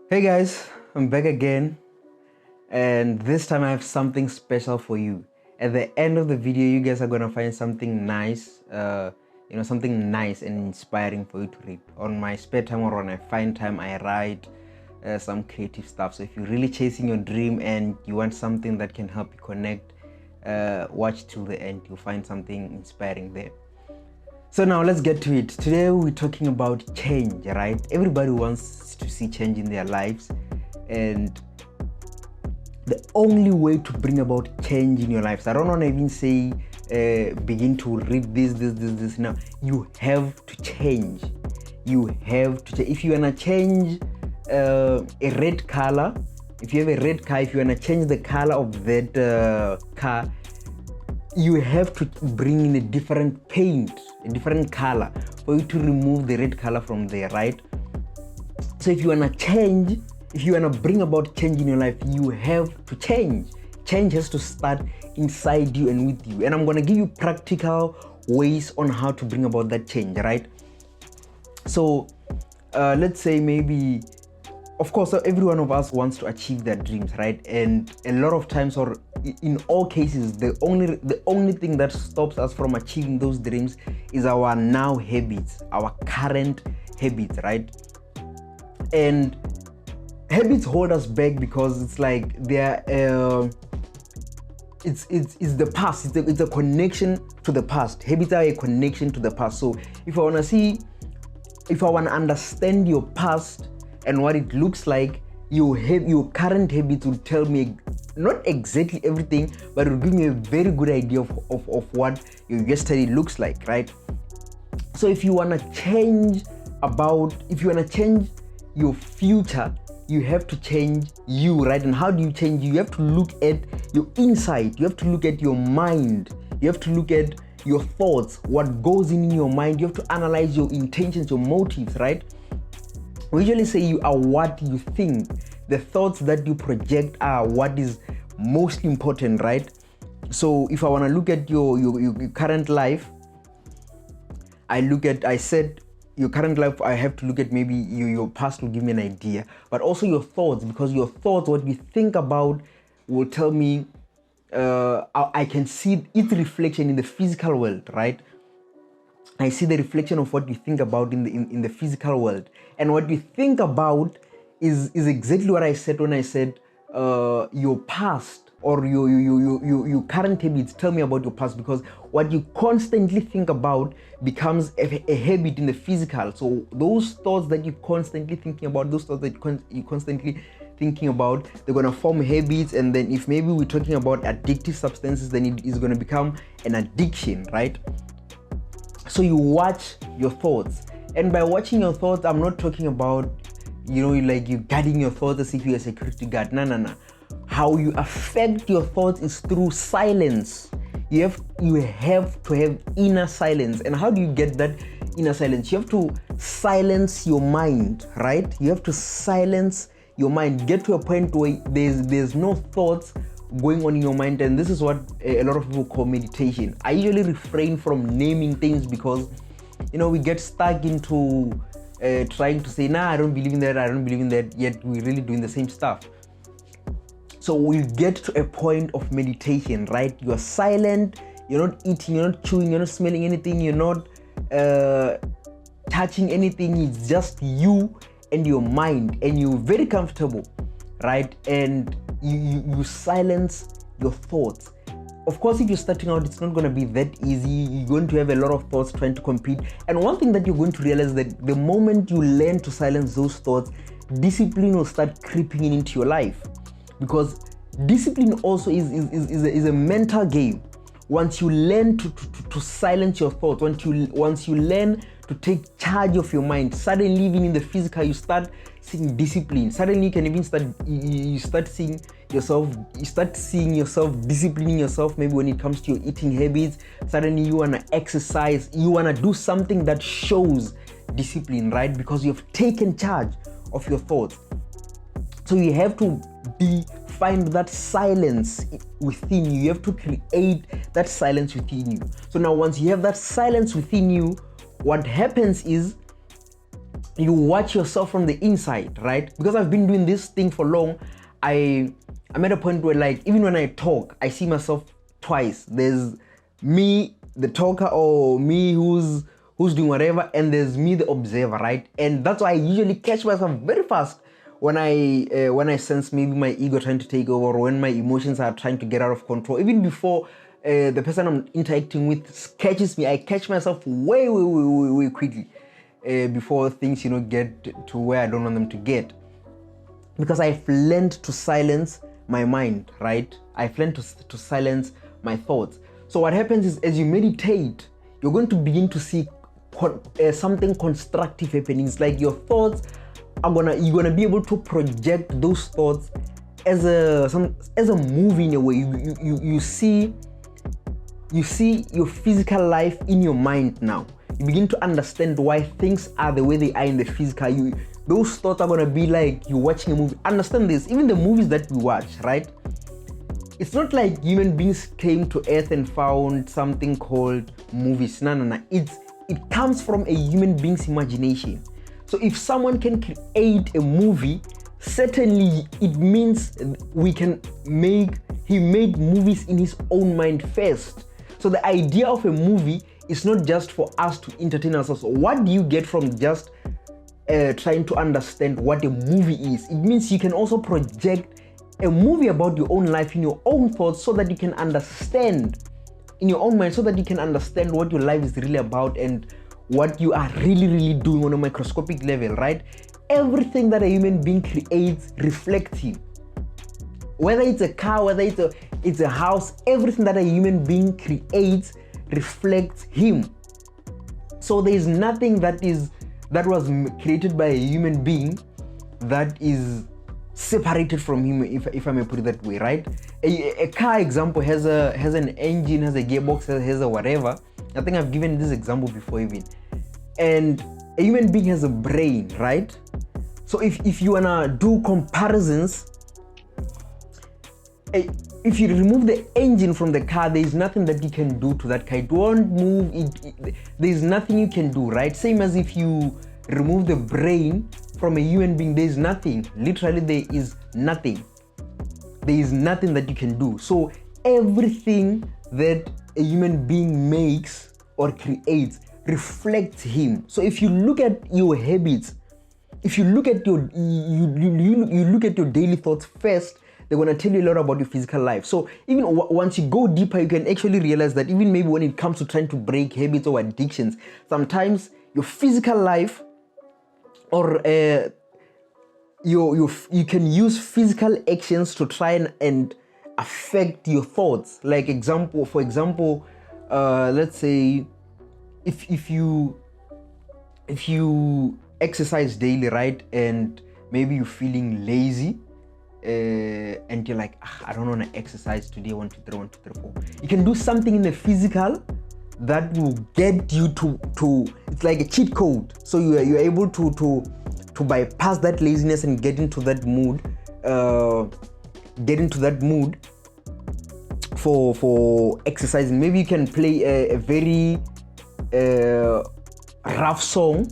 Hey guys, I'm back again, and this time I have something special for you. At the end of the video, you guys are gonna find something nice, something nice and inspiring for you to read. On my spare time or when I find time, I write some creative stuff. So if you're really chasing your dream and you want something that can help you connect, watch till the end. You'll find something inspiring there. So now let's get to it. Today we're talking about change, right? Everybody wants to see change in their lives, and the only way to bring about change in your lives, I don't want to even say begin to read this. Now you have to change. You have to change. If you wanna change a red color, if you have a red car, if you wanna change the color of that car, you have to bring in a different paint, a different color for you to remove the red color from there, right? So if you wanna change, if you wanna bring about change in your life, you have to change. Change has to start inside you and with you. And I'm gonna give you practical ways on how to bring about that change, right? So let's say maybe, of course, every one of us wants to achieve their dreams, right? And a lot of times, or in all cases, the only thing that stops us from achieving those dreams is our now habits, our current habits, right? And habits hold us back because it's like they're it's the past. It's a connection to the past. Habits are a connection to the past. So if I wanna understand your past and what it looks like, your current habits will tell me not exactly everything, but it will give me a very good idea of what your yesterday looks like, right? So if you wanna change your future, you have to change you, right? And how do you change you? You have to look at your inside, you have to look at your mind, you have to look at your thoughts, what goes in your mind. You have to analyze your intentions, your motives, right? We usually say you are what you think. The thoughts that you project are what is most important, right? So if I want to look at your current life, I said your current life, I have to look at maybe your past will give me an idea, but also your thoughts, because your thoughts, what you think about, will tell me, I can see its reflection in the physical world, right? I see the reflection of what you think about in the physical world, and what you think about is exactly what I said when I said your past or your current habits tell me about your past, because what you constantly think about becomes a habit in the physical. So those thoughts that you're constantly thinking about, those thoughts that you're constantly thinking about, they're gonna form habits, and then if maybe we're talking about addictive substances, then it is gonna become an addiction, right? So you watch your thoughts, and by watching your thoughts, I'm not talking about, like you guarding your thoughts as if you're a security guard. No. How you affect your thoughts is through silence. You have to have inner silence. And how do you get that inner silence? You have to silence your mind, right? You have to silence your mind. Get to a point where there's no thoughts going on in your mind, and this is what a lot of people call meditation. I usually refrain from naming things because we get stuck into trying to say, I don't believe in that, yet we're really doing the same stuff. So we get to a point of meditation, right? You're silent, you're not eating, you're not chewing, you're not smelling anything, you're not touching anything. It's just you and your mind, and you're very comfortable, right? And you silence your thoughts. Of course, if you're starting out, it's not going to be that easy. You're going to have a lot of thoughts trying to compete. And one thing that you're going to realize is that the moment you learn to silence those thoughts, discipline will start creeping into your life. Because discipline also is a mental game. Once you learn to silence your thoughts, once you learn to take charge of your mind, suddenly even in the physical, you start seeing discipline. Suddenly you can even start seeing yourself disciplining yourself. Maybe when it comes to your eating habits, suddenly you want to exercise, you want to do something that shows discipline, right? Because you've taken charge of your thoughts. So you have to find that silence within you. You have to create that silence within you. So now once you have that silence within you, what happens is you watch yourself from the inside, right? Because I've been doing this thing for long, I'm at a point where, like, even when I talk, I see myself twice. There's me, the talker, or me who's doing whatever, and there's me, the observer, right? And that's why I usually catch myself very fast when I sense maybe my ego trying to take over, or when my emotions are trying to get out of control. Even before the person I'm interacting with catches me, I catch myself way quickly before things, get to where I don't want them to get. Because I've learned to silence my mind, right? I've learned to silence my thoughts. So what happens is, as you meditate, you're going to begin to see something constructive happening. It's like your thoughts you're gonna be able to project those thoughts as a movie in a way. You see your physical life in your mind now. You begin to understand why things are the way they are in the physical. Those thoughts are gonna be like you're watching a movie. Understand this, even the movies that we watch, right? It's not like human beings came to earth and found something called movies. No. It comes from a human being's imagination. So if someone can create a movie, certainly it means he made movies in his own mind first. So the idea of a movie is not just for us to entertain ourselves. What do you get from just trying to understand what a movie is? It means you can also project a movie about your own life in your own thoughts, so that you can understand in your own mind, so that you can understand what your life is really about and what you are really doing on a microscopic level, right? Everything that a human being creates reflects him. Whether it's a car, whether it's a house, everything that a human being creates reflects him. So there is nothing that was created by a human being that is separated from him, if I may put it that way, right? A car example has an engine, has a gearbox, has a whatever. I think I've given this example before even. And a human being has a brain, right? So if you wanna do comparisons, if you remove the engine from the car, there is nothing that you can do to that car. It won't move. There is nothing you can do, right? Same as if you remove the brain from a human being, there is nothing. Literally, there is nothing. There is nothing that you can do. So everything that a human being makes or creates reflects him. So if you look at your habits, if you look at your you look at your daily thoughts first, they're going to tell you a lot about your physical life. So even once you go deeper, you can actually realize that even maybe when it comes to trying to break habits or addictions, sometimes your physical life or you can use physical actions to try and affect your thoughts. Like for example, let's say if you exercise daily, right, and maybe you're feeling lazy, and you're like, I don't want to exercise today, 1, 2, 3, 1, 2, 3, 4. You can do something in the physical that will get you to it's like a cheat code. So you're able to bypass that laziness and get into that mood, for exercising. Maybe you can play a very rough song,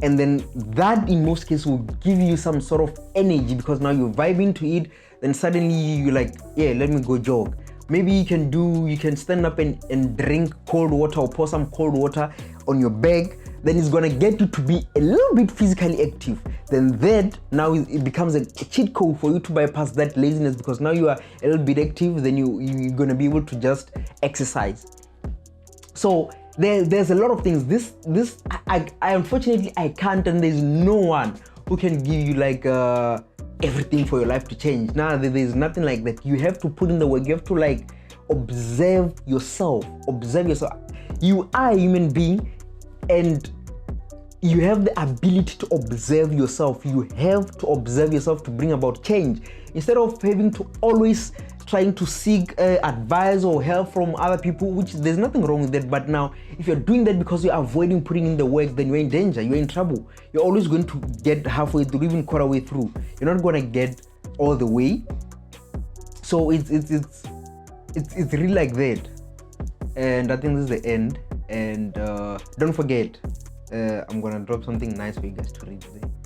and then that in most cases will give you some sort of energy, because now you're vibing to it. Then suddenly you're like, yeah, let me go jog. Maybe you can stand up and drink cold water, or pour some cold water on your back. Then it's gonna get you to be a little bit physically active. Then that now it becomes a cheat code for you to bypass that laziness, because now you are a little bit active. Then you're gonna be able to just exercise. So there's a lot of things. This I unfortunately I can't, and there's no one who can give you like everything for your life to change. Now there's nothing like that. You have to put in the work. You have to like observe yourself. You are a human being, and you have the ability to observe yourself. You have to observe yourself to bring about change, instead of having to always trying to seek advice or help from other people, which there's nothing wrong with that. But now, if you're doing that because you're avoiding putting in the work, then you're in danger, you're in trouble. You're always going to get halfway through, even quarter way through. You're not going to get all the way. So it's really like that. And I think this is the end. And don't forget, I'm gonna drop something nice for you guys to read there.